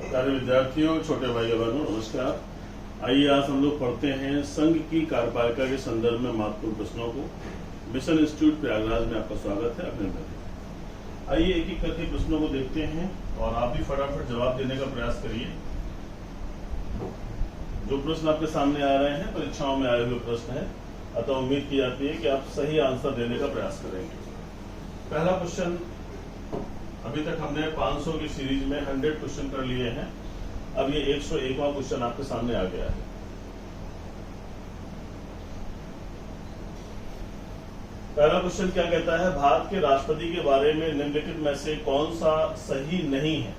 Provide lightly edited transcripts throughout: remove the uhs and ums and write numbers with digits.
प्यारे विद्यार्थियों, छोटे भाई बहनों, नमस्कार। आइए आज हम लोग पढ़ते हैं संघ की कार्यपालिका के संदर्भ में महत्वपूर्ण प्रश्नों को। मिशन इंस्टीट्यूट प्रयागराज में आपका स्वागत है। अभिनंदन। आइए एक एक करके प्रश्नों को देखते हैं और आप भी फटाफट जवाब देने का प्रयास करिए। जो प्रश्न आपके सामने आ रहे हैं परीक्षाओं में आए हुए प्रश्न है, अतः उम्मीद की जाती है कि आप सही आंसर देने का प्रयास करेंगे। पहला क्वेश्चन, अभी तक हमने 500 की सीरीज में 100 क्वेश्चन कर लिए हैं। अब ये 101वां क्वेश्चन आपके सामने आ गया है। पहला क्वेश्चन क्या कहता है? भारत के राष्ट्रपति के बारे में निम्नलिखित में से कौन सा सही नहीं है?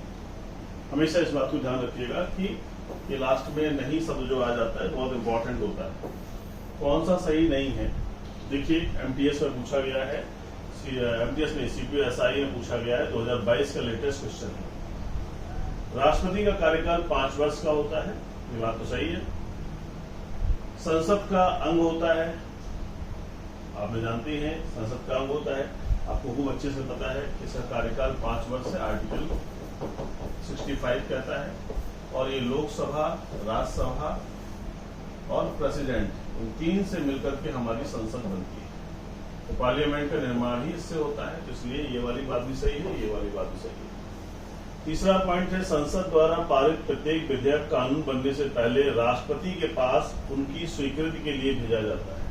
हमेशा इस बात को ध्यान रखिएगा कि ये लास्ट में नहीं शब्द जो आ जाता है बहुत इंपॉर्टेंट होता है। कौन सा सही नहीं है? देखिए, एमटीएस में पूछा गया है, एमटीएस में सीपीएसआई में पूछा गया है, 2022 का लेटेस्ट क्वेश्चन है। राष्ट्रपति का कार्यकाल 5 वर्ष का होता है, ये बात तो सही है। संसद का अंग होता है, आप जानते हैं संसद का अंग होता है, आपको खूब अच्छे से पता है कि इसका कार्यकाल 5 वर्ष है, आर्टिकल 65 कहता है। और ये लोकसभा, राज्यसभा और प्रेसिडेंट, इन 3 से मिलकर के हमारी संसद बनती है। तो पार्लियामेंट का निर्माण ही इससे होता है, तो इसलिए ये वाली बात भी सही है, ये वाली बात भी सही है। तीसरा पॉइंट है, संसद द्वारा पारित प्रत्येक विधेयक कानून बनने से पहले राष्ट्रपति के पास उनकी स्वीकृति के लिए भेजा जाता है।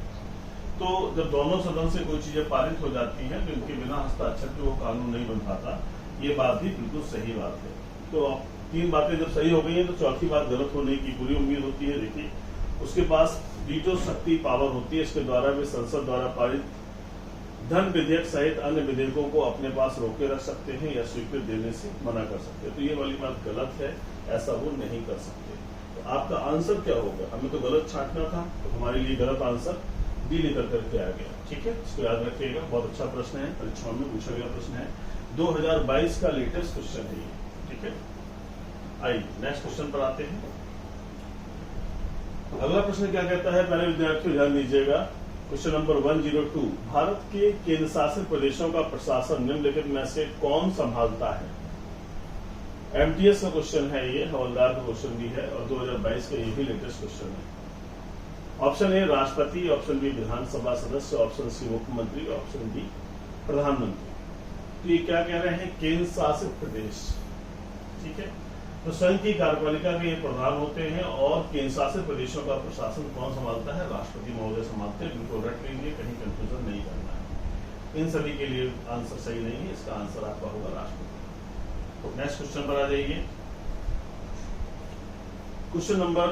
तो जब दोनों सदन से कोई चीजें पारित हो जाती हैं तो इनके बिना हस्ताक्षर के वो कानून नहीं बन पाता। ये बात भी बिल्कुल सही बात है। तो 3 बातें जब सही हो गई हैं तो चौथी बात गलत होने की पूरी उम्मीद होती है। देखिए, उसके पास वीटो शक्ति पावर होती है, इसके द्वारा वे संसद द्वारा पारित धन विधेयक सहित अन्य विधेयकों को अपने पास रोके रख सकते हैं या स्वीकृति देने से मना कर सकते हैं। तो ये वाली बात गलत है, ऐसा वो नहीं कर सकते। तो आपका आंसर क्या होगा? हमें तो गलत छांटना था, तो हमारे लिए गलत आंसर डी निकल करके आ गया। ठीक है, इसको याद रखिएगा, बहुत अच्छा प्रश्न है, परीक्षाओं में पूछा गया प्रश्न है, 2022 का लेटेस्ट क्वेश्चन है ये। ठीक है, आइए नेक्स्ट क्वेश्चन पर आते हैं। अगला प्रश्न क्या कहता है? पहले विद्यार्थियों ध्यान दीजिएगा। क्वेश्चन नंबर 102, भारत के केंद्र शासित प्रदेशों का प्रशासन निम्नलिखित में से कौन संभालता है? एमटीएस का क्वेश्चन है ये, हवलदार का क्वेश्चन भी है और 2022 का ये भी लेटेस्ट क्वेश्चन है। ऑप्शन ए राष्ट्रपति, ऑप्शन बी विधानसभा सदस्य, ऑप्शन सी मुख्यमंत्री, ऑप्शन डी प्रधानमंत्री। तो ये क्या कह रहे हैं? केंद्र शासित प्रदेश। ठीक है, तो संघ की कार्यपालिका के प्रधान होते हैं और केंद्र शासित प्रदेशों का प्रशासन कौन संभालता है? राष्ट्रपति महोदय संभालते हैं। बिल्कुल रट लीजिए, कहीं कंफ्यूजन नहीं करना है। इन सभी के लिए आंसर सही नहीं है, इसका आंसर आपका होगा राष्ट्रपति। नेक्स्ट क्वेश्चन पर आ जाइए। क्वेश्चन नंबर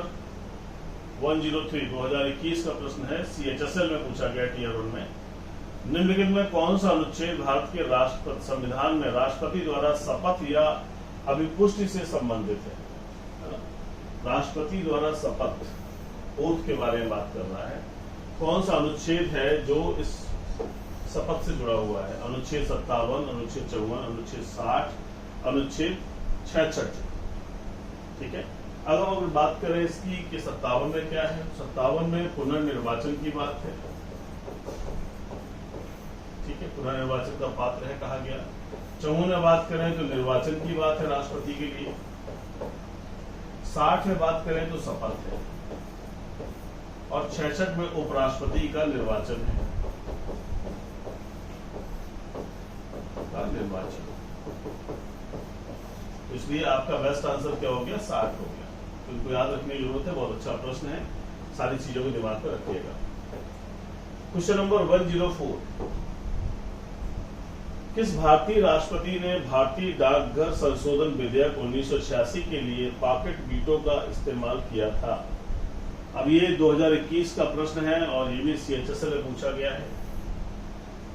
103 2021 का प्रश्न है, CHSL में पूछा गया टीयर 1 में। निम्नलिखित में कौन सा अनुच्छेद भारत के राष्ट्रपति संविधान में राष्ट्रपति द्वारा शपथ या अभिपुष्टि से संबंधित है? राष्ट्रपति द्वारा शपथ, ओथ के बारे में बात कर रहा है। कौन सा अनुच्छेद है जो इस शपथ से जुड़ा हुआ है? अनुच्छेद 57, अनुच्छेद 54, अनुच्छेद 60, अनुच्छेद 66। ठीक है, अब हम अगर बात करें इसकी कि 57 में क्या है? 57 में पुनर्निर्वाचन की बात है। ठीक है, पुनर्निर्वाचन का पात्र है कहा गया। 54 में बात करें तो निर्वाचन की बात है राष्ट्रपति के लिए। 60 में बात करें तो शपथ है और 66 में उपराष्ट्रपति का निर्वाचन है। इसलिए आपका बेस्ट आंसर क्या हो गया? 60 हो गया। तो इनको याद रखने की जरूरत है, बहुत अच्छा प्रश्न है, सारी चीजों को दिमाग पर रखिएगा। क्वेश्चन नंबर 104, किस भारतीय राष्ट्रपति ने भारतीय डाकघर संशोधन विधेयक 1986 के लिए पॉकेट वीटो का इस्तेमाल किया था? अब ये 2021 का प्रश्न है और ये भी CHSL में पूछा गया है।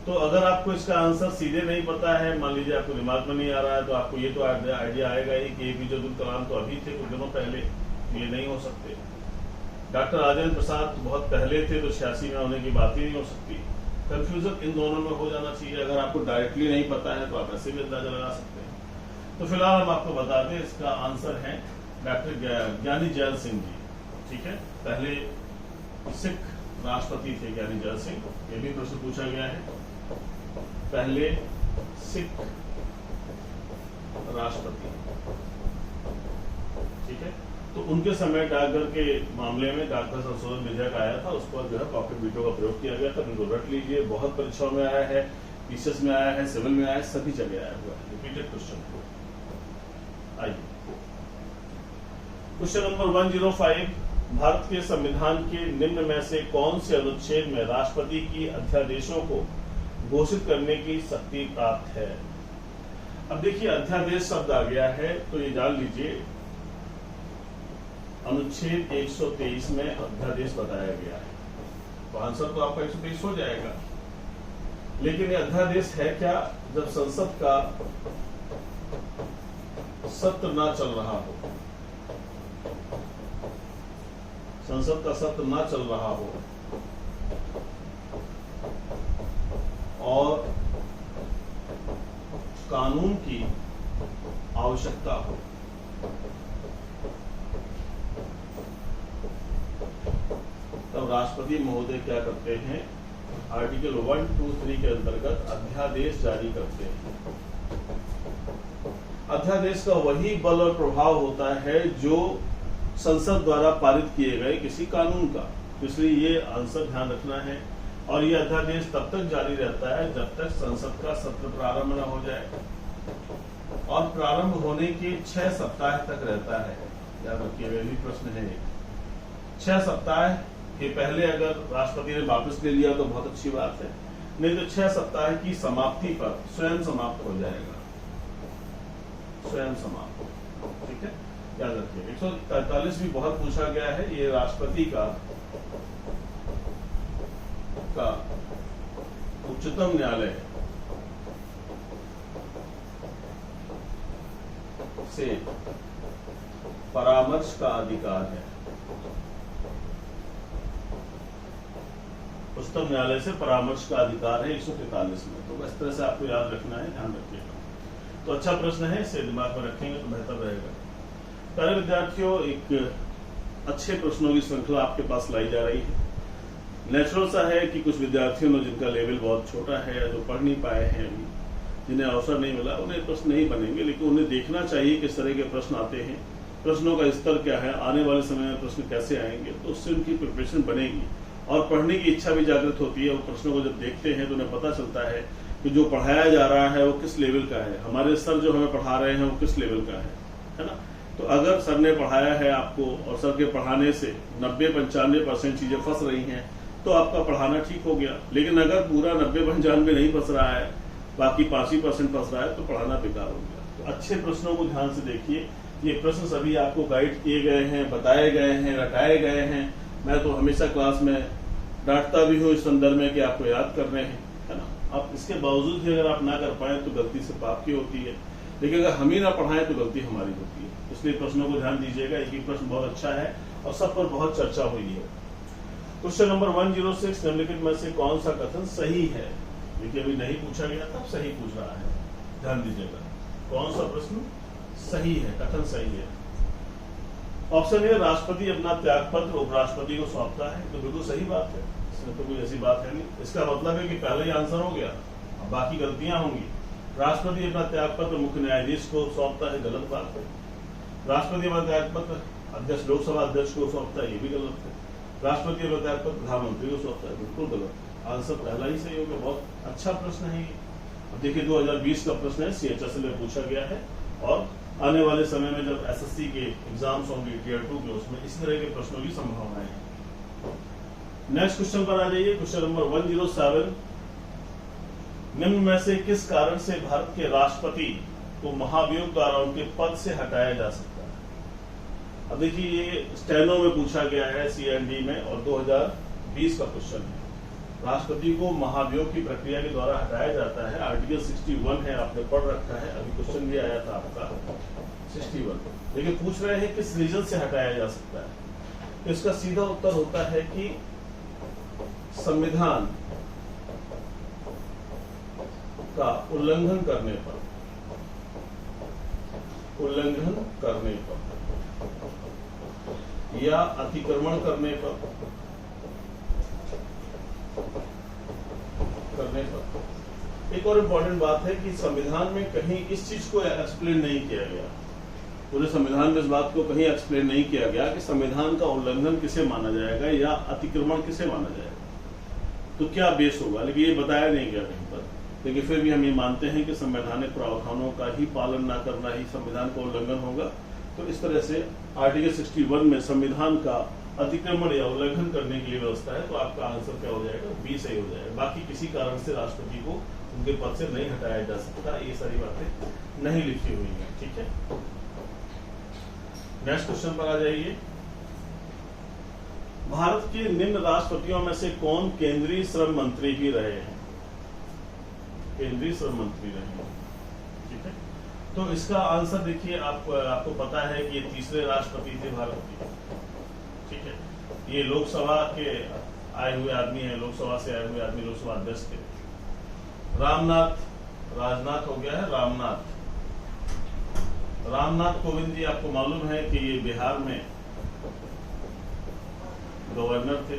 तो अगर आपको इसका आंसर सीधे नहीं पता है, मान लीजिए आपको दिमाग में नहीं आ रहा है, तो आपको ये तो आइडिया आएगा ही कि APJ अब्दुल कलाम तो अभी थे कुछ दिनों पहले, ये नहीं हो सकते। डॉक्टर राजेंद्र प्रसाद बहुत पहले थे, तो 86 में होने की बात ही नहीं हो सकती। कंफ्यूजन इन दोनों में हो जाना चाहिए। अगर आपको डायरेक्टली नहीं पता है तो आप ऐसे भी अंदाजा लगा सकते हैं। तो फिलहाल हम आपको बता दें, इसका आंसर है डॉक्टर ज्ञानी जैल सिंह जी। ठीक है, पहले सिख राष्ट्रपति थे ज्ञानी जैल सिंह। ये भी प्रश्न पूछा गया है, पहले सिख राष्ट्रपति। ठीक है। तो उनके समय डाकघर के मामले में डाकघर संशोधन विधेयक आया था, उस पर जो है पॉकेट वीटो का प्रयोग किया गया था। बिल्कुल रट लीजिए, बहुत परीक्षाओं में आया है, पीसीएस में आया है, सिविल में आया है, सभी जगह आया हुआ है। Repeated question. आइए क्वेश्चन नंबर 105, भारत के संविधान के निम्न में से कौन से अनुच्छेद में राष्ट्रपति की अध्यादेशों को घोषित करने की शक्ति प्राप्त है? अब देखिए अध्यादेश शब्द आ गया है तो ये जान लीजिए अनुच्छेद 123 में अध्यादेश बताया गया है, तो आंसर तो आपका 123 हो जाएगा। लेकिन ये अध्यादेश है क्या? जब संसद का सत्र ना चल रहा हो, संसद का सत्र ना चल रहा हो और कानून की आवश्यकता हो, तब राष्ट्रपति महोदय क्या करते हैं? आर्टिकल 123 के अंतर्गत अध्यादेश जारी करते हैं। अध्यादेश का वही बल और प्रभाव होता है जो संसद द्वारा पारित किए गए किसी कानून का, इसलिए ये आंसर ध्यान रखना है। और ये अध्यादेश तब तक जारी रहता है जब तक संसद का सत्र प्रारंभ न हो जाए, और प्रारंभ होने के 6 सप्ताह तक रहता है। याद रखिएगा, यही प्रश्न है। 6 सप्ताह के पहले अगर राष्ट्रपति ने वापस ले लिया तो बहुत अच्छी बात है, नहीं तो 6 सप्ताह की समाप्ति पर स्वयं समाप्त हो जाएगा, स्वयं समाप्त। ठीक है, याद रखिए। 143 भी बहुत पूछा गया है, ये राष्ट्रपति का उच्चतम न्यायालय से परामर्श का अधिकार है। उच्चतम न्यायालय से परामर्श का अधिकार है 143 में। तो इस तरह से आपको याद रखना है, ध्यान रखिएगा। तो अच्छा प्रश्न है, इसे दिमाग में रखेंगे तो बेहतर रहेगा। प्यारे विद्यार्थियों, एक अच्छे प्रश्नों की श्रृंखला आपके पास लाई जा रही है। नेचुरल सा है कि कुछ विद्यार्थियों ने जिनका लेवल बहुत छोटा है या जो पढ़ नहीं पाए हैं, अभी जिन्हें अवसर नहीं मिला, उन्हें प्रश्न नहीं बनेंगे, लेकिन उन्हें देखना चाहिए किस तरह के प्रश्न आते हैं, प्रश्नों का स्तर क्या है, आने वाले समय में प्रश्न कैसे आएंगे, तो उससे उनकी प्रिपरेशन बनेगी और पढ़ने की इच्छा भी जागृत होती है। वो प्रश्नों को जब देखते हैं तो उन्हें पता चलता है कि जो पढ़ाया जा रहा है वो किस लेवल का है, हमारे सर जो हमें पढ़ा रहे हैं वो किस लेवल का है ना। तो अगर सर ने पढ़ाया है आपको और सर के पढ़ाने से 90-95% चीजें फंस रही हैं तो आपका पढ़ाना ठीक हो गया। लेकिन अगर पूरा 90-95 नहीं फंस रहा है, बाकी 5% फंस रहा है, तो पढ़ाना बेकार हो गया। तो अच्छे प्रश्नों को ध्यान से देखिए। ये प्रश्न सभी आपको गाइड किए गए हैं, बताए गए हैं, रटाए गए हैं। मैं तो हमेशा क्लास में डांटता भी हूँ इस संदर्भ में कि आपको याद करने हैं, है ना। आप इसके बावजूद भी अगर आप ना कर पाए तो गलती से पाप की होती है, लेकिन अगर हम ही ना पढ़ाएं तो गलती हमारी होती है। इसलिए प्रश्नों को ध्यान दीजिएगा। एक ही प्रश्न बहुत अच्छा है और सब पर बहुत चर्चा हुई है। क्वेश्चन नंबर 106, निम्नलिखित में से कौन सा कथन सही है? देखिए अभी नहीं पूछा गया था, सही पूछ रहा है, ध्यान दीजिएगा। कौन सा प्रश्न सही है, कथन सही है? ऑप्शन ए, राष्ट्रपति अपना त्यागपत्र उपराष्ट्रपति को सौंपता है। तो बिल्कुल सही बात है, इसमें तो कोई ऐसी बात है नहीं। इसका मतलब है कि पहले ही आंसर हो गया, अब बाकी गलतियां होंगी। राष्ट्रपति अपना त्यागपत्र मुख्य न्यायाधीश को सौंपता है, गलत बात है। राष्ट्रपति अपना त्यागपत्र अध्यक्ष लोकसभा अध्यक्ष को सौंपता है, ये भी गलत है। राष्ट्रपति अपना त्यागपत्र प्रधानमंत्री को सौंपता है, बिल्कुल गलत। आंसर पहला ही सही हो गया। बहुत अच्छा प्रश्न है ये। अब देखिए 2020 का प्रश्न है, CHSL में पूछा गया है और आने वाले समय में जब SSC के एग्जाम्स होंगे Tier 2 के, उसमें इस तरह के प्रश्नों की संभावनाएं हैं। नेक्स्ट क्वेश्चन पर आ जाइए। क्वेश्चन नंबर 107, निम्न में से किस कारण से भारत के राष्ट्रपति को महाभियोग द्वारा उनके पद से हटाया जा सकता है? अब देखिए ये स्टेनो में पूछा गया है CND में और 2020 का क्वेश्चन है। राष्ट्रपति को महाभियोग की प्रक्रिया के द्वारा हटाया जाता है। आर्टिकल 61 है, आपने पढ़ रखा है, अभी क्वेश्चन भी आया था आपका 61। लेकिन पूछ रहे हैं किस रीजन से हटाया जा सकता है। तो इसका सीधा उत्तर होता है कि संविधान का उल्लंघन करने पर या अतिक्रमण करने पर एक और इम्पोर्टेंट बात है कि संविधान में कहीं इस चीज को एक्सप्लेन नहीं किया गया पूरे संविधान में इस बात को कहीं एक्सप्लेन नहीं किया गया कि संविधान का उल्लंघन किसे माना जाएगा या अतिक्रमण किसे माना जाएगा, तो क्या बेस होगा, लेकिन ये बताया नहीं गया कहीं पर। लेकिन फिर भी हम ये मानते हैं कि संवैधानिक प्रावधानों का ही पालन न करना ही संविधान का उल्लंघन होगा। तो इस तरह से आर्टिकल 61 में संविधान का अतिक्रमण या उल्लंघन करने के लिए व्यवस्था है, तो आपका आंसर क्या हो जाएगा, बी सही हो जाएगा। बाकी किसी कारण से राष्ट्रपति को उनके पद से नहीं हटाया जा सकता, ये सारी बातें नहीं लिखी हुई है। ठीक है, नेक्स्ट क्वेश्चन पर आ जाइए। भारत के निम्न राष्ट्रपतियों में से कौन केंद्रीय श्रम मंत्री भी रहे हैं? केंद्रीय श्रम मंत्री रहे हैं। ठीक है, तो इसका आंसर देखिए, आपको पता है कि ये तीसरे राष्ट्रपति थे भारत के। ठीक है, ये लोकसभा के आए हुए आदमी है, लोकसभा से आए हुए आदमी, लोकसभा अध्यक्ष थे। राजनाथ हो गया है, रामनाथ कोविंद जी, आपको मालूम है कि ये बिहार में गवर्नर थे।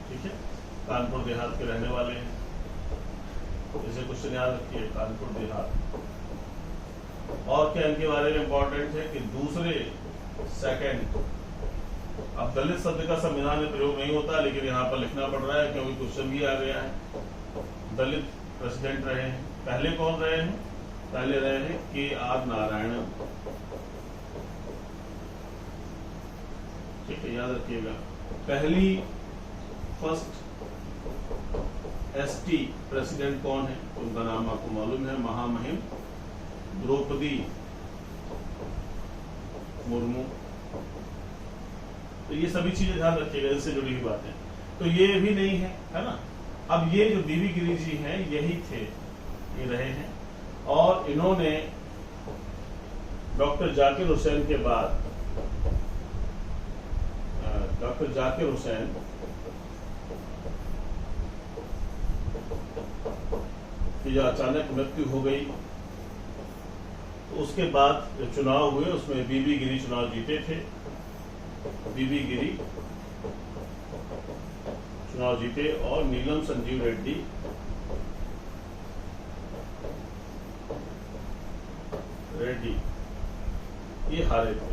ठीक है, कानपुर देहात के रहने वाले हैं, इसे क्वेश्चन याद रखिए, कानपुर देहात। और क्या इनके बारे में इंपॉर्टेंट है कि सेकंड, अब दलित शब्द का संविधान में प्रयोग नहीं होता, लेकिन यहाँ पर लिखना पड़ रहा है क्योंकि क्वेश्चन भी आ गया है। दलित प्रेसिडेंट रहे हैं। पहले कौन रहे हैं? पहले रहे हैं के.आर. नारायणन। ठीक है, याद रखिएगा। पहली फर्स्ट एसटी प्रेसिडेंट कौन है? उनका नाम आपको मालूम है, महामहिम द्रौपदी मुर्मू। तो ये सभी चीजें ध्यान रखिएगा, इससे जुड़ी हुई बातें। तो ये भी नहीं है ना। अब ये जो बीबी गिरी जी हैं, यही थे, ये रहे हैं। और इन्होंने डॉक्टर जाकिर हुसैन के बाद, डॉक्टर जाकिर हुसैन की जो अचानक मृत्यु हो गई, तो उसके बाद जो चुनाव हुए उसमें बीबी गिरी चुनाव जीते थे। बीबी गिरी चुनाव जीते और नीलम संजीव रेड्डी ये हारे थे।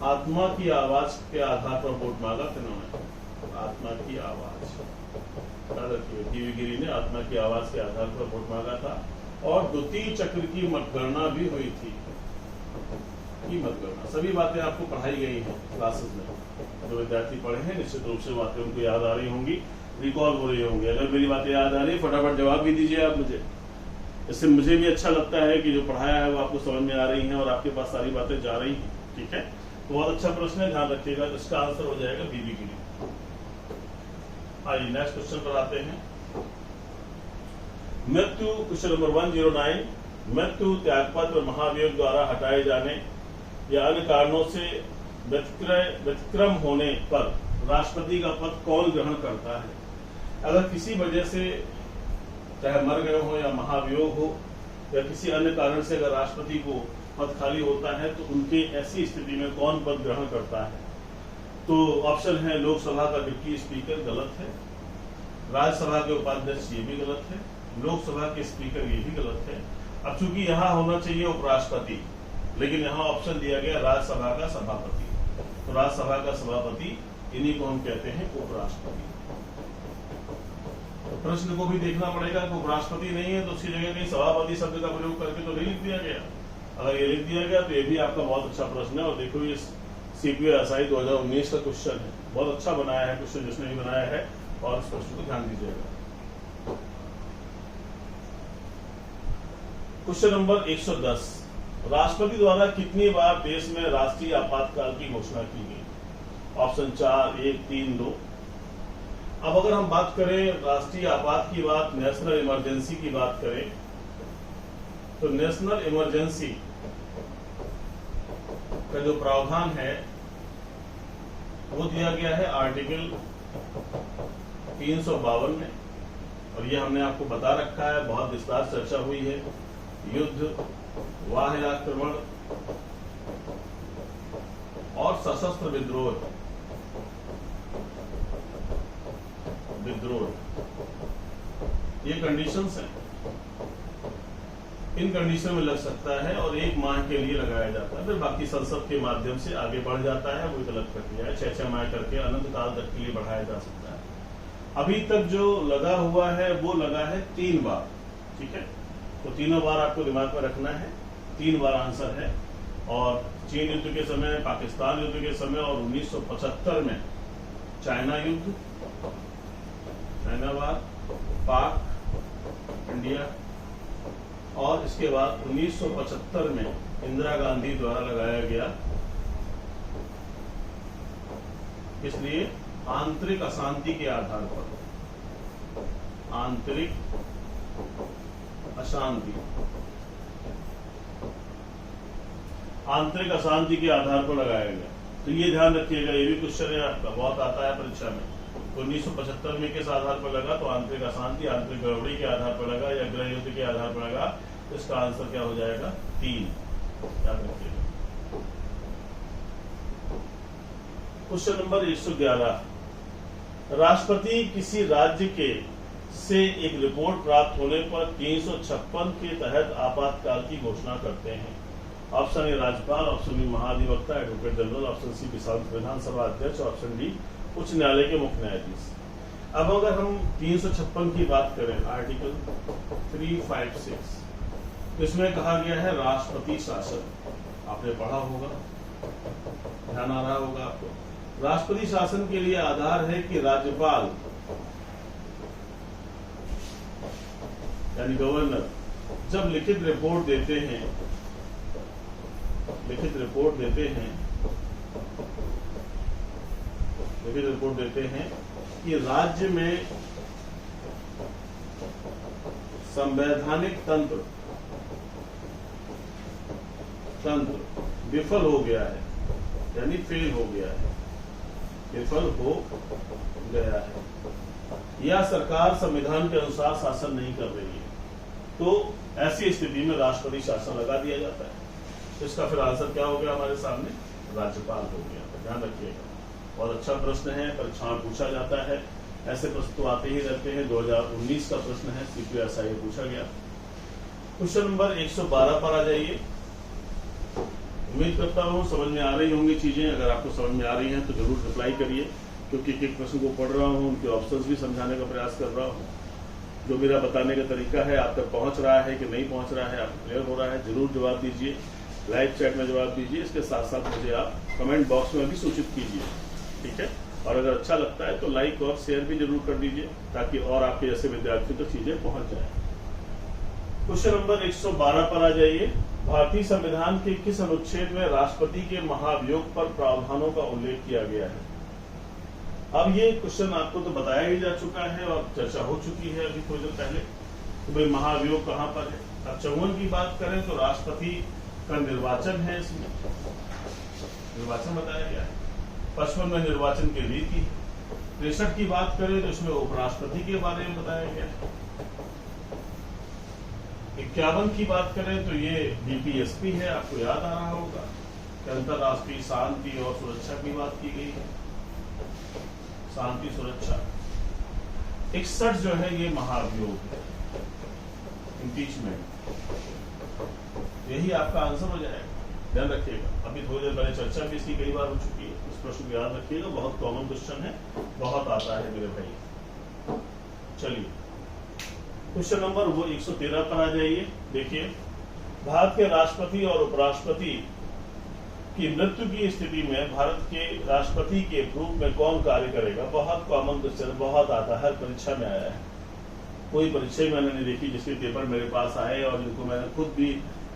आत्मा की आवाज के आधार पर वोट मांगा था इन्होंने, आत्मा की आवाज। बीबी गिरी ने आत्मा की आवाज के आधार पर वोट मांगा था। और द्वितीय चक्र की मतगणना भी हुई थी। मतगणना, सभी बातें आपको पढ़ाई गई हैं क्लासेस में। जो विद्यार्थी पढ़े हैं निश्चित रूप से बातें उनको याद आ रही होंगी, रिकॉल हो रही होंगी। अगर मेरी बातें याद आ रही, फटाफट जवाब भी दीजिए आप मुझे। इससे मुझे भी अच्छा लगता है कि जो पढ़ाया है वो आपको समझ में आ रही है और आपके पास सारी बातें जा रही हैं। ठीक है, तो बहुत अच्छा प्रश्न है, ध्यान रखिएगा। इसका आंसर हो जाएगा बीबी गिरी। आइए नेक्स्ट क्वेश्चन पर आते हैं। मृत्यु, क्वेश्चन नंबर 109। मृत्यु, त्यागपत्र, महाभियोग द्वारा हटाए जाने या अन्य कारणों से व्यतिक्रम होने पर राष्ट्रपति का पद कौन ग्रहण करता है? अगर किसी वजह से, चाहे मर गए हो या महाभियोग हो या किसी अन्य कारण से अगर राष्ट्रपति को पद खाली होता है, तो उनकी ऐसी स्थिति में कौन पद ग्रहण करता है? तो ऑप्शन है लोकसभा का डिप्टी स्पीकर, गलत है। राज्यसभा के उपाध्यक्ष, ये भी गलत है। लोकसभा के स्पीकर, ये भी गलत है। अब चूंकि यहाँ होना चाहिए उपराष्ट्रपति, लेकिन यहाँ ऑप्शन दिया गया राज्यसभा का सभापति, तो राज्यसभा का सभापति, इन्हीं को हम कहते हैं उपराष्ट्रपति। तो प्रश्न को भी देखना पड़ेगा कि उपराष्ट्रपति नहीं है तो उसकी जगह कहीं सभापति शब्द का प्रयोग करके तो नहीं लिख दिया गया। अगर ये लिख दिया गया तो ये भी आपका बहुत अच्छा प्रश्न है। और देखो, ये CPSI 2019 का क्वेश्चन है, बहुत अच्छा बनाया है क्वेश्चन जिसने भी बनाया है, और इस प्रश्न को ध्यान दीजिएगा। Question number 110। राष्ट्रपति द्वारा कितनी बार देश में राष्ट्रीय आपातकाल की घोषणा की गई? ऑप्शन 4, 1, 3, 2। अब अगर हम बात करें राष्ट्रीय आपात की बात, नेशनल इमरजेंसी की बात करें, तो नेशनल इमरजेंसी का जो प्रावधान है वो दिया गया है आर्टिकल 352 में, और ये हमने आपको बता रखा है, बहुत विस्तार चर्चा हुई है। युद्ध, बाह्य आक्रमण और सशस्त्र विद्रोह, ये कंडीशंस हैं। इन कंडीशन में लग सकता है और 1 माह के लिए लगाया जाता है, फिर बाकी संसद के माध्यम से आगे बढ़ जाता है। वो एक अलग प्रक्रिया है, 6 माह करके अनंत काल तक के लिए बढ़ाया जा सकता है। अभी तक जो लगा हुआ है वो लगा है 3 बार, ठीक है। तो तीनों बार आपको दिमाग में रखना है, 3 बार आंसर है। और चीन युद्ध के समय, पाकिस्तान युद्ध के समय और 1975 में चाइना युद्ध, चाइना वार, पाक, इंडिया, और इसके बाद 1975 में इंदिरा गांधी द्वारा लगाया गया, इसलिए आंतरिक अशांति के आधार पर, आंतरिक अशांति, आंतरिक अशांति के आधार पर लगाया गया। तो ये ध्यान रखिएगा, ये भी क्वेश्चन है आपका, बहुत आता है परीक्षा में। 1975 में किस आधार पर लगा? तो आंतरिक अशांति, आंतरिक गड़बड़ी के आधार पर लगा या गृह युद्ध के आधार पर लगा। तो इसका आंसर क्या हो जाएगा? 3, याद रखिएगा। क्वेश्चन नंबर 111, राष्ट्रपति किसी राज्य के से एक रिपोर्ट प्राप्त होने पर 356 के तहत आपातकाल की घोषणा करते हैं। ऑप्शन ए राज्यपाल, ऑप्शन बी महाधिवक्ता एडवोकेट जनरल, ऑप्शन सी विधानसभा अध्यक्ष, ऑप्शन डी उच्च न्यायालय के मुख्य न्यायाधीश। अब अगर हम 356 की बात करें, आर्टिकल 356, तो इसमें कहा गया है राष्ट्रपति शासन। आपने पढ़ा होगा, ध्यान आ रहा होगा आपको। राष्ट्रपति शासन के लिए आधार है कि राज्यपाल यानी गवर्नर जब लिखित रिपोर्ट देते हैं, लिखित रिपोर्ट देते हैं कि राज्य में संवैधानिक तंत्र विफल हो गया है, यानी फेल हो गया है, विफल हो गया है, या सरकार संविधान के अनुसार शासन नहीं कर रही है, तो ऐसी स्थिति में राष्ट्रपति शासन लगा दिया जाता है। तो इसका फिर आंसर क्या हो गया हमारे सामने? राज्यपाल हो गया। ध्यान रखिएगा, बहुत अच्छा प्रश्न है, परीक्षा में पूछा जाता है। ऐसे प्रश्न तो आते ही रहते हैं। 2019 का प्रश्न है, CPSI पूछा गया। क्वेश्चन नंबर 112 पर आ जाइए। उम्मीद करता हूँ समझ में आ रही होंगी चीजें। अगर आपको समझ में आ रही हैं तो जरूर रिप्लाई करिए, क्योंकि एक प्रश्न को पढ़ रहा हूँ, उनके ऑप्शंस भी समझाने का प्रयास कर रहा हूँ। जो मेरा बताने का तरीका है आप तक पहुंच रहा है कि नहीं पहुंच रहा है, आपको क्लियर हो रहा है, जरूर जवाब दीजिए। लाइव चैट में जवाब दीजिए, इसके साथ साथ मुझे आप कमेंट बॉक्स में भी सूचित कीजिए, ठीक है। और अगर अच्छा लगता है तो लाइक और शेयर भी जरूर कर दीजिए, ताकि और आपके जैसे विद्यार्थियों तक चीजें पहुंच जाए। क्वेश्चन नंबर 112 पर आ जाइए। भारतीय संविधान के किस अनुच्छेद में राष्ट्रपति के महाभियोग पर प्रावधानों का उल्लेख किया गया है? अब ये क्वेश्चन आपको तो बताया ही जा चुका है और चर्चा हो चुकी है अभी थोड़ी देर पहले, तो भाई महाभियोग कहाँ पर है। अब 54 की बात करें तो राष्ट्रपति का निर्वाचन है, इसमें निर्वाचन बताया गया है। 55 में निर्वाचन की रीति। 63 की बात करें तो इसमें उपराष्ट्रपति के बारे में बताया गया है। 51 की बात करें तो ये BPSP है, आपको याद आ रहा होगा कि अंतरराष्ट्रीय शांति और सुरक्षा की बात की गई है, शांति सुरक्षा। 61 जो है ये महाभियोग है, इम्पीचमेंट। यही आपका आंसर हो जाएगा, ध्यान रखिएगा। अभी थोड़ी देर पहले चर्चा भी इसकी कई बार हो चुकी है, इस प्रश्न को याद रखिएगा, बहुत कॉमन क्वेश्चन है, बहुत आता है मेरे भाई। चलिए क्वेश्चन नंबर वो 113 पर आ जाइए। देखिए, भारत के राष्ट्रपति और उपराष्ट्रपति की मृत्यु की स्थिति में भारत के राष्ट्रपति के रूप में कौन कार्य करेगा? बहुत कॉमन क्वेश्चन, बहुत आता है, परीक्षा में आया है। कोई परीक्षा मैंने नहीं देखी जिसके पेपर मेरे पास आए और जिनको मैंने खुद भी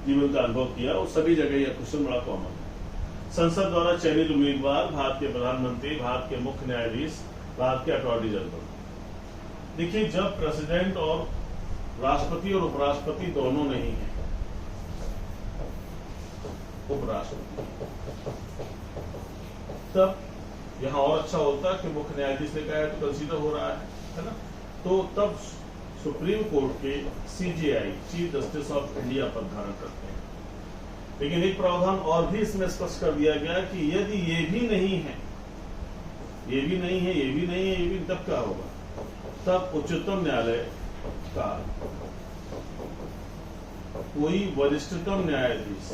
जीवन का अनुभव किया, वो सभी जगह यह क्वेश्चन बड़ा कॉमन है। संसद द्वारा चयनित उम्मीदवार, भारत के प्रधानमंत्री, भारत के मुख्य न्यायाधीश, भारत के अटॉर्नी जनरल। देखिए, जब प्रेसिडेंट और राष्ट्रपति और उपराष्ट्रपति दोनों नहीं है, उपराष्ट्रपति, तब यहां और अच्छा होता कि मुख्य न्यायाधीश ने कहा है तो कंसीडर हो रहा है ना। तो तब सुप्रीम कोर्ट के CJI, chief justice of India पद धारण करते हैं। लेकिन एक प्रावधान और भी इसमें स्पष्ट कर दिया गया कि यदि ये भी नहीं है, ये भी नहीं है, ये भी नहीं है, ये भी, तब क्या होगा? तब उच्चतम न्यायालय का कोई वरिष्ठतम न्यायाधीश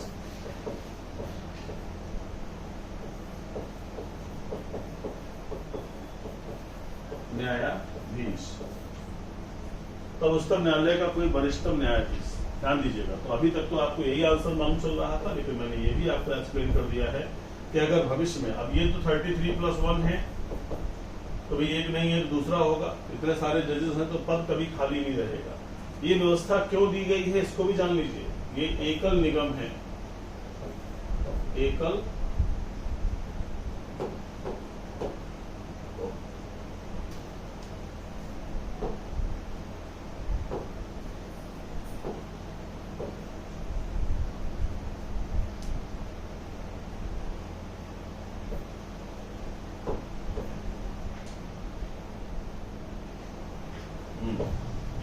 तब उच्चतम न्यायालय का कोई वरिष्ठतम न्यायाधीश, ध्यान दीजिएगा। तो अभी तक तो आपको यही आंसर मालूम चल रहा था, लेकिन मैंने ये भी आपको एक्सप्लेन कर दिया है कि अगर भविष्य में, अब ये तो 33+1 है, तो भाई एक नहीं है दूसरा होगा, इतने सारे जजेस हैं तो पद कभी खाली नहीं रहेगा। ये व्यवस्था क्यों दी गई है इसको भी जान लीजिए। ये एकल निगम है, एकल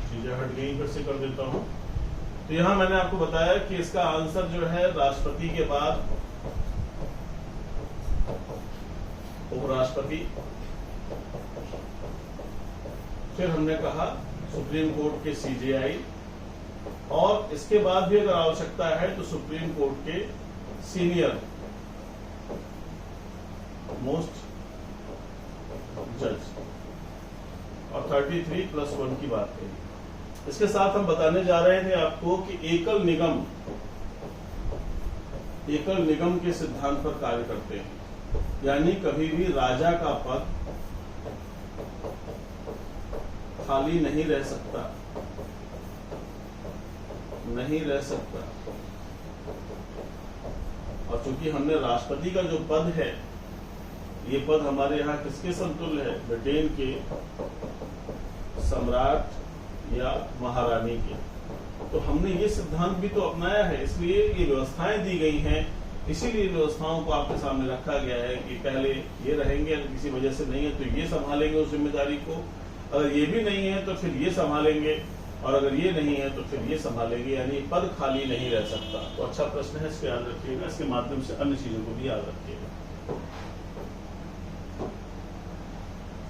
चीजें हट गई, फिर से कर देता हूं। तो यहां मैंने आपको बताया कि इसका आंसर जो है राष्ट्रपति के बाद उपराष्ट्रपति, फिर हमने कहा सुप्रीम कोर्ट के CJI, और इसके बाद भी अगर आवश्यकता है तो सुप्रीम कोर्ट के सीनियर मोस्ट जज, और 33+1 की बात कही। इसके साथ हम बताने जा रहे थे आपको कि एकल निगम के सिद्धांत पर कार्य करते हैं, यानी कभी भी राजा का पद खाली नहीं रह सकता, और चूंकि हमने राष्ट्रपति का जो पद है, ये पद हमारे यहाँ किसके समतुल्य है? ब्रिटेन के सम्राट या महारानी के। तो हमने ये सिद्धांत भी तो अपनाया है, इसलिए ये व्यवस्थाएं दी गई हैं, इसीलिए व्यवस्थाओं को आपके सामने रखा गया है कि पहले ये रहेंगे, अगर किसी वजह से नहीं है तो ये संभालेंगे उस जिम्मेदारी को, अगर ये भी नहीं है तो फिर ये संभालेंगे, और अगर ये नहीं है तो फिर ये संभालेंगे, यानी पद खाली नहीं रह सकता। तो अच्छा प्रश्न है, इसको याद रखिएगा, इसके माध्यम से अन्य चीजों को भी याद रखिएगा।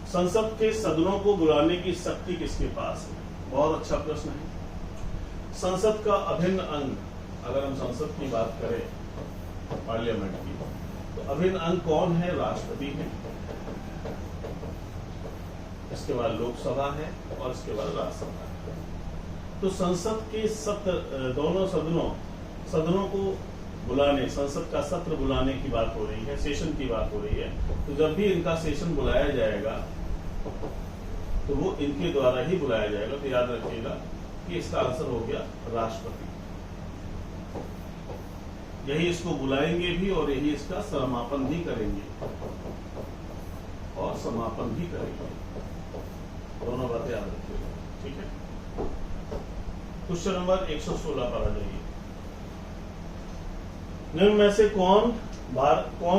संसद के सदनों को बुलाने की शक्ति किसके पास है? बहुत अच्छा प्रश्न है। संसद का अभिन्न अंग, अगर हम संसद की बात करें पार्लियामेंट की, तो अभिन्न अंग कौन है? राष्ट्रपति है, इसके बाद लोकसभा है, और इसके बाद राज्यसभा है। तो संसद के सत्र, दोनों सदनों को बुलाने, संसद का सत्र बुलाने की बात हो रही है, सेशन की बात हो रही है। तो जब भी इनका सेशन बुलाया जाएगा तो वो इनके द्वारा ही बुलाया जाएगा। तो याद रखिएगा कि इसका आंसर हो गया राष्ट्रपति, यही इसको बुलाएंगे भी और यही इसका समापन भी करेंगे और समापन भी करेंगे। दोनों बातें याद रखिएगा, ठीक है। क्वेश्चन नंबर 116 पर आ जाइए। निम्न में से कौन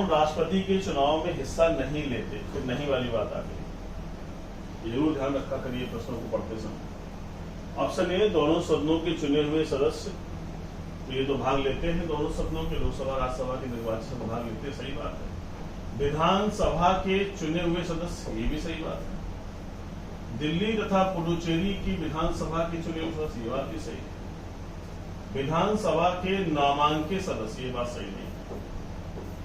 राष्ट्रपति के चुनाव में हिस्सा नहीं लेते? फिर नहीं वाली बात आ गई, जरूर ध्यान रखा करिए प्रश्नों को पढ़ते समय। ऑप्शन ए, दोनों सदनों के चुने हुए सदस्य, तो ये तो भाग लेते हैं दोनों सदनों के, लोकसभा राज्यसभा के निर्वाचन में भाग लेते हैं, सही बात है। विधानसभा के चुने हुए सदस्य, ये भी सही बात है। दिल्ली तथा पुडुचेरी की विधानसभा के चुने हुए सदस्य, ये बात भी सही है। विधानसभा के नामांकित सदस्य, ये बात सही नहीं है,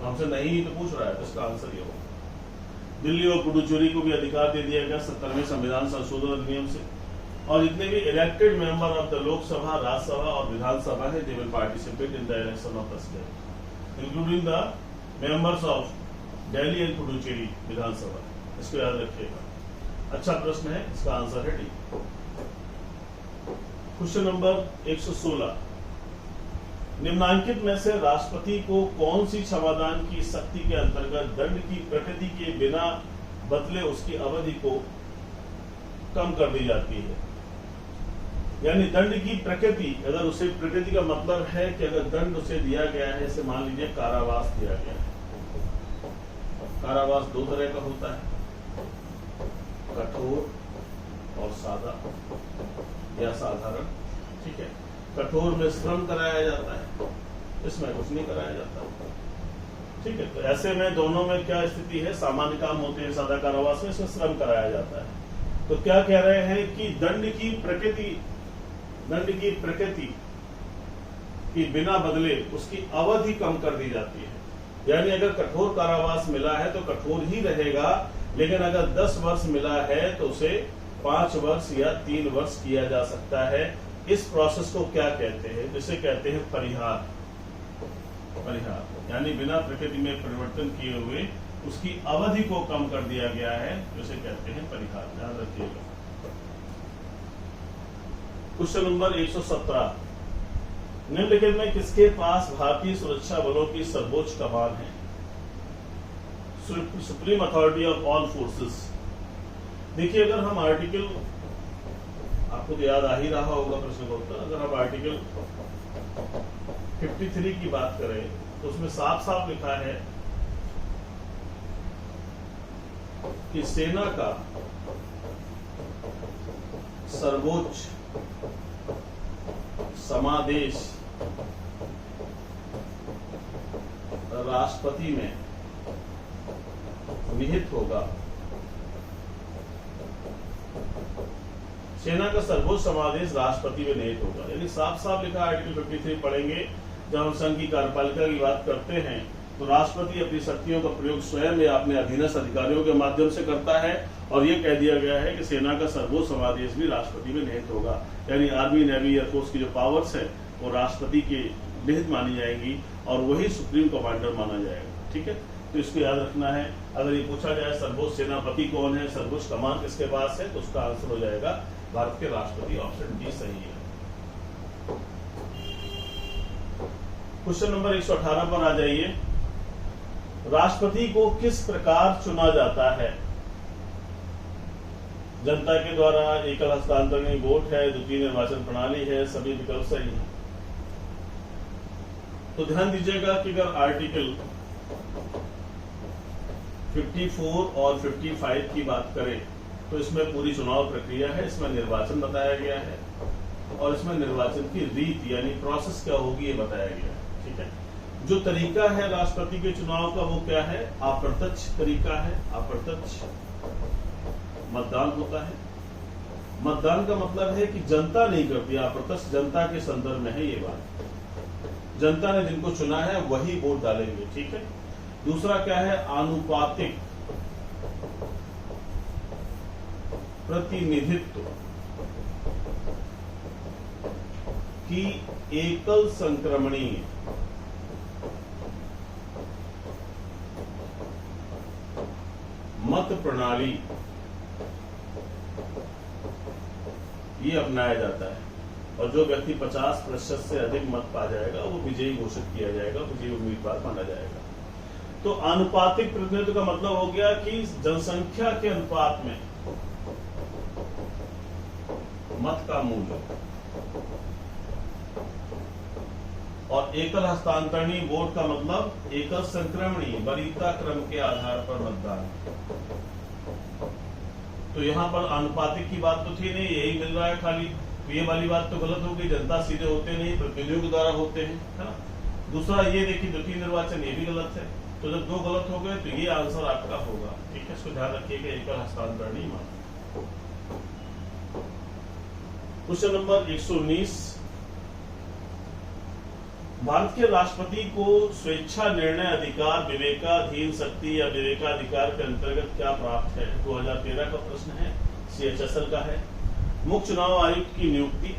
हमसे नहीं तो पूछ रहा है, तो इसका आंसर ये होगा। दिल्ली और पुडुचेरी को भी अधिकार दे दिया गया 70वें संविधान संशोधन अधिनियम से, और जितने भी elected member of the Lok Sabha, Rajya Sabha और विधानसभा है, they will participate in the election of the state, including the members of Delhi and Puducherry Vidhan Sabha. इसको याद रखिएगा। अच्छा प्रश्न है, इसका आंसर है डी। क्वेश्चन नंबर 116, निम्नांकित में से राष्ट्रपति को कौन सी क्षमादान की शक्ति के अंतर्गत दंड की प्रकृति के बिना बदले उसकी अवधि को कम कर दी जाती है? यानी दंड की प्रकृति, अगर उसे, प्रकृति का मतलब है कि अगर दंड उसे दिया गया है, इसे मान लीजिए कारावास दिया गया है। कारावास दो तरह का होता है, कठोर और सादा या साधारण, ठीक है। कठोर में श्रम कराया जाता है, इसमें कुछ नहीं कराया जाता, ठीक है। तो ऐसे में दोनों में क्या स्थिति है? सामान्य काम होते हैं सादा कारावास में, इसमें श्रम कराया जाता है। तो क्या कह रहे हैं कि दंड की प्रकृति कि बिना बदले उसकी अवधि कम कर दी जाती है। यानी अगर कठोर कारावास मिला है तो कठोर ही रहेगा, लेकिन अगर 10 वर्ष मिला है तो उसे 5 वर्ष या 3 वर्ष किया जा सकता है। इस प्रोसेस को क्या कहते हैं? जिसे कहते हैं परिहार। परिहार यानी बिना प्रकृति में परिवर्तन किए हुए उसकी अवधि को कम कर दिया गया है, जिसे कहते हैं परिहार। ध्यान रखिएगा। क्वेश्चन नंबर 117, निम्नलिखित में किसके पास भारतीय सुरक्षा बलों की सर्वोच्च कमान है? Supreme authority of all forces. देखिए, अगर हम आर्टिकल, आपको तो याद आ ही रहा होगा प्रश्न का उत्तर, अगर हम आर्टिकल 53 की बात करें तो उसमें साफ साफ लिखा है कि सेना का सर्वोच्च समादेश राष्ट्रपति में निहित होगा। सेना का सर्वोच्च समादेश राष्ट्रपति में निहित होगा, यानी साफ साफ लिखा। आर्टिकल 53 पढ़ेंगे, जब हम संघ की कार्यपालिका की बात करते हैं तो राष्ट्रपति अपनी शक्तियों का प्रयोग स्वयं या अपने अधीनस्थ अधिकारियों के माध्यम से करता है, और ये कह दिया गया है कि सेना का सर्वोच्च समादेश भी राष्ट्रपति में निहित होगा। यानी आर्मी, नेवी, एयरफोर्स की जो पावर्स है वो राष्ट्रपति के निहित मानी जाएंगी और वही सुप्रीम कमांडर माना जाएगा। ठीक है, तो इसको याद रखना है। अगर ये पूछा जाए सर्वोच्च सेनापति कौन है, सर्वोच्च कमान किसके पास है, तो उसका आंसर हो जाएगा भारत के राष्ट्रपति। ऑप्शन डी सही है। क्वेश्चन नंबर 118 पर आ जाइए। राष्ट्रपति को किस प्रकार चुना जाता है? जनता के द्वारा, एकल हस्तांतरण वोट है, द्वितीय निर्वाचन प्रणाली है, सभी विकल्प सही है। तो ध्यान दीजिएगा कि अगर आर्टिकल 54 और 55 की बात करें तो इसमें पूरी चुनाव प्रक्रिया है, इसमें निर्वाचन बताया गया है और इसमें निर्वाचन की रीत यानी प्रोसेस क्या होगी ये बताया गया है। ठीक है, जो तरीका है राष्ट्रपति के चुनाव का वो क्या है? अप्रत्यक्ष तरीका है। अप्रत्यक्ष मतदान होता है। मतदान का मतलब है कि जनता नहीं करती, अप्रत्यक्ष जनता के संदर्भ में है ये बात। जनता ने जिनको चुना है वही वोट डालेंगे। ठीक है, दूसरा क्या है? आनुपातिक प्रतिनिधित्व की एकल संक्रमणीय मत प्रणाली ये अपनाया जाता है, और जो व्यक्ति 50% से अधिक मत पा जाएगा वो विजयी घोषित किया जाएगा, विजयी उम्मीदवार माना जाएगा। तो आनुपातिक प्रतिनिधित्व का मतलब हो गया कि जनसंख्या के अनुपात में मत का मूल्य, और एकल हस्तांतरणीय वोट का मतलब एकल संक्रमणीय वरीयता क्रम के आधार पर मतदान। तो यहाँ पर आनुपातिक की बात तो थी नहीं, यही मिल रहा है खाली। तो ये वाली बात तो गलत हो गई, जनता सीधे होते नहीं, प्रतिनिधियों के द्वारा होते हैं, है ना। दूसरा ये देखिए द्वितीय निर्वाचन, ये भी गलत है। तो जब दो गलत हो गए तो ये आंसर आपका होगा। ठीक है, इसको ध्यान रखिएगा, एकल हस्तांतरणीय मान। क्वेश्चन नंबर 119, भारत के राष्ट्रपति को स्वेच्छा निर्णय अधिकार विवेकाधीन शक्ति या विवेकाधिकार के अंतर्गत क्या प्राप्त है? 2013 का प्रश्न है, CHSL का है। मुख्य चुनाव आयुक्त की नियुक्ति,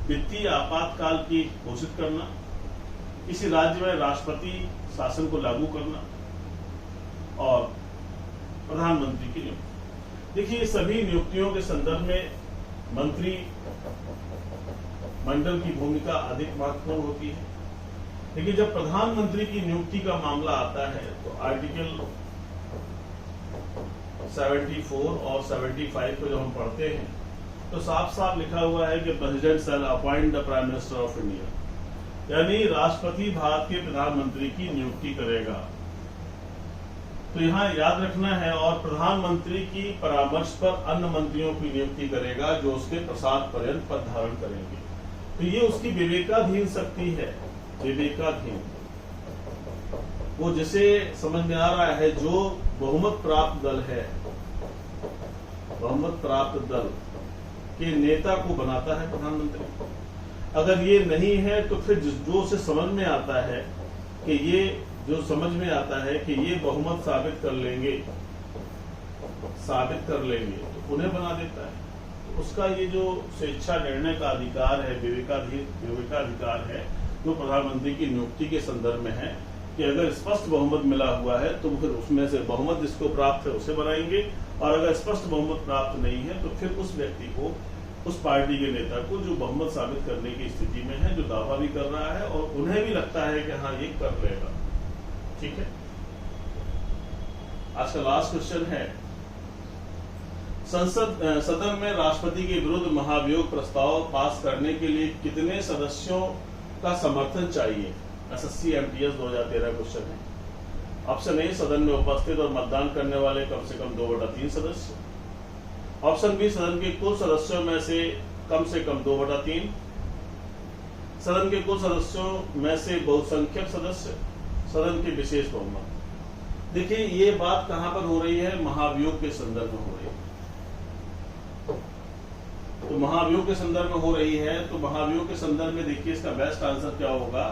वित्तीय आपातकाल की घोषित करना, किसी राज्य में राष्ट्रपति शासन को लागू करना, और प्रधानमंत्री की नियुक्ति। देखिए, सभी नियुक्तियों के संदर्भ में मंत्री मंडल की भूमिका अधिक महत्वपूर्ण होती है। लेकिन जब प्रधानमंत्री की नियुक्ति का मामला आता है तो आर्टिकल 74 और 75 को जब हम पढ़ते हैं तो साफ साफ लिखा हुआ है कि president shall appoint the prime minister of India, यानी राष्ट्रपति भारत के प्रधानमंत्री की नियुक्ति करेगा। तो यहाँ याद रखना है, और प्रधानमंत्री की परामर्श पर अन्य मंत्रियों की नियुक्ति करेगा जो उसके प्रसाद पर्यंत पद धारण करेंगे। तो ये उसकी विवेकाधीन शक्ति है। विवेकाधीन वो जिसे समझ में आ रहा है, जो बहुमत प्राप्त दल है, बहुमत प्राप्त दल के नेता को बनाता है प्रधानमंत्री। अगर ये नहीं है तो फिर जो उसे समझ में आता है कि ये जो समझ में आता है कि ये बहुमत साबित कर लेंगे तो उन्हें बना देता है। तो उसका ये जो स्वेच्छा निर्णय का अधिकार है, विवेकाधिकार है, जो प्रधानमंत्री की नियुक्ति के संदर्भ में है कि अगर स्पष्ट बहुमत मिला हुआ है तो फिर उसमें से बहुमत जिसको प्राप्त है उसे बनाएंगे, और अगर स्पष्ट बहुमत प्राप्त नहीं है तो फिर उस व्यक्ति को, उस पार्टी के नेता को जो बहुमत साबित करने की स्थिति में है, जो दावा भी कर रहा है और उन्हें भी लगता है कि हाँ ये कर लेगा। ठीक है, आज का लास्ट क्वेश्चन है, सदन में राष्ट्रपति के विरुद्ध महाभियोग प्रस्ताव पास करने के लिए कितने सदस्यों का समर्थन चाहिए? एसएससी एमटीएस 2013 क्वेश्चन है। ऑप्शन ए, सदन में उपस्थित और मतदान करने वाले कम से कम 2/3 सदस्य। ऑप्शन बी, सदन के कुल सदस्यों में से कम 2/3। सदन के कुल सदस्यों में से बहुसंख्यक सदस्य, सदन के विशेष बहुमत। देखिए ये बात कहां पर हो रही है? महाभियोग के संदर्भ में हो रही है। तो महाभियोग के संदर्भ में हो रही है, तो महाभियोग के संदर्भ में देखिए इसका बेस्ट आंसर क्या होगा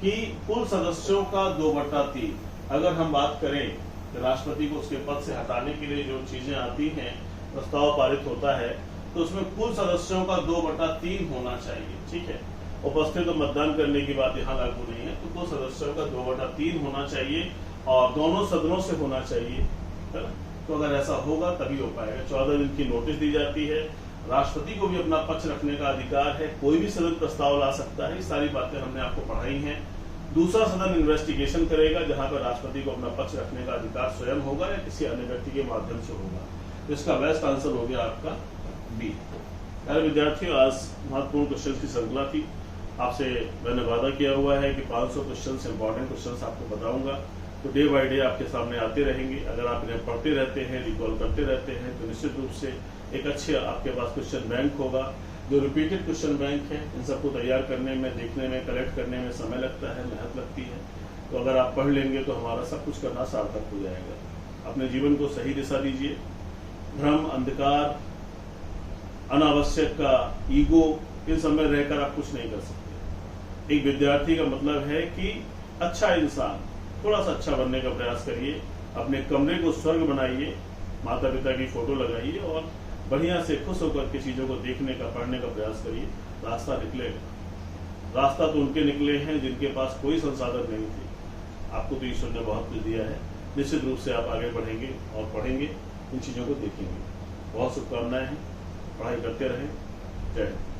कि कुल सदस्यों का 2/3। अगर हम बात करें कि राष्ट्रपति को उसके पद से हटाने के लिए जो चीजें आती हैं, प्रस्ताव पारित होता है, तो उसमें कुल सदस्यों का 2/3 होना चाहिए। ठीक है, उपस्थित और मतदान करने की बात यहाँ लागू नहीं है, तो कुल सदस्यों का 2/3 होना चाहिए और दोनों सदनों से होना चाहिए, है ना? तो अगर ऐसा होगा तभी हो पाएगा। 14 दिन की नोटिस दी जाती है, राष्ट्रपति को भी अपना पक्ष रखने का अधिकार है, कोई भी सदन प्रस्ताव ला सकता है, ये सारी बातें हमने आपको पढ़ाई हैं। दूसरा सदन इन्वेस्टिगेशन करेगा जहां पर राष्ट्रपति को अपना पक्ष रखने का अधिकार स्वयं होगा या किसी अन्य व्यक्ति के माध्यम से होगा। तो इसका बेस्ट आंसर हो गया आपका बी। प्यारे विद्यार्थियों, आज महत्वपूर्ण क्वेश्चन की श्रृंखला थी। आपसे मैंने वादा किया हुआ है कि 500 क्वेश्चन, इंपॉर्टेंट क्वेश्चन आपको बताऊंगा, तो डे बाय डे आपके सामने आते रहेंगे। अगर आप इन्हें पढ़ते रहते हैं, रिकॉल करते रहते हैं, तो निश्चित रूप से एक अच्छे आपके पास क्वेश्चन बैंक होगा। जो रिपीटेड क्वेश्चन बैंक है, इन सबको तैयार करने में, देखने में, कलेक्ट करने में समय लगता है, मेहनत लगती है। तो अगर आप पढ़ लेंगे तो हमारा सब कुछ करना सार्थक हो जाएगा। अपने जीवन को सही दिशा दीजिए। भ्रम, अंधकार, अनावश्यक का ईगो, इन सब में रहकर आप कुछ नहीं कर सकते। एक विद्यार्थी का मतलब है कि अच्छा इंसान, थोड़ा सा अच्छा बनने का प्रयास करिए। अपने कमरे को स्वर्ग बनाइए, माता पिता की फोटो लगाइए और बढ़िया से खुश होकर के चीजों को देखने का, पढ़ने का प्रयास करिए। रास्ता निकलेगा। रास्ता तो उनके निकले हैं जिनके पास कोई संसाधन नहीं थे। आपको तो ईश्वर ने बहुत कुछ दिया है। निश्चित रूप से आप आगे बढ़ेंगे और पढ़ेंगे, इन चीजों को देखेंगे। बहुत शुभकामनाएं हैं। पढ़ाई करते रहें। जय हिंद।